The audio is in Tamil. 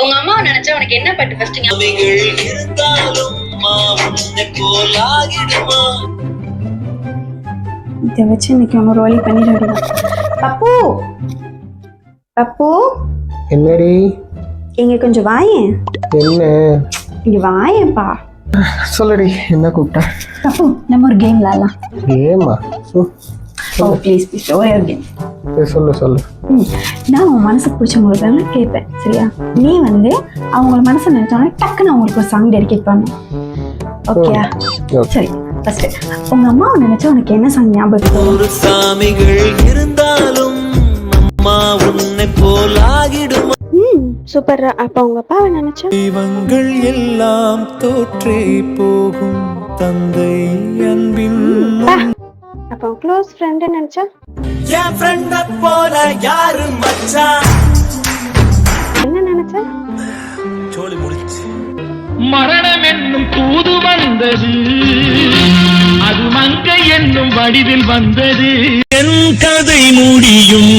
உங்க அம்மாவை நினைச்சா உனக்கு என்ன பட்டு ஃபர்ஸ்ட் இதை வச்சு இன்னைக்கு ஒன்று ரோலி பண்ணிடுவேன். பப்பு பப்பு என்னடி? இங்க கொஞ்சம் வாயேன். என்ன? இங்க வாயேப்பா. சொல்லுடி, என்ன கூப்பிட்ட? பப்பு நம்ம ஒரு கேம் விளையாடலாம். கேமா? ஓ ப்ளீஸ் ப்ளீஸ் ஒரே ஒரு கேம். சொல்லு சொல்லு. நான் உன் மனசுக்கு பிடிச்சவங்களுக்கு கேட்பேன், சரியா? நீ வந்து அவங்கள மனசை நினைச்சோன்னா டக்குன்னு அவங்களுக்கு ஒரு சாங் டெடிகேட் பண்ணும். ஓகேயா? சரி, ஃபர்ஸ்ட் உங்க அம்மாவை நினைச்சா உனக்கு என்ன சாங் ஞாபகம் வரும்? சாமிகள் இருந்தாலும் அம்மா உன்னை போலாகிடும். சூப்பர். அப்ப உங்க அப்பாவை நினைச்சா? தெய்வங்கள் எல்லாம் தோற்றே போகும் தந்தை அன்பின். அப்ப க்ளோஸ் ஃப்ரெண்ட் நினைச்சா? என் ஃப்ரெண்ட போல யாரு மச்சான்? என்ன நினைச்சா? சோலி முடிச்சு. மரணம் என்னும் தூது வந்தது, அது மங்கை என்னும் வடிவில் வந்தது. என் கதை முடியும்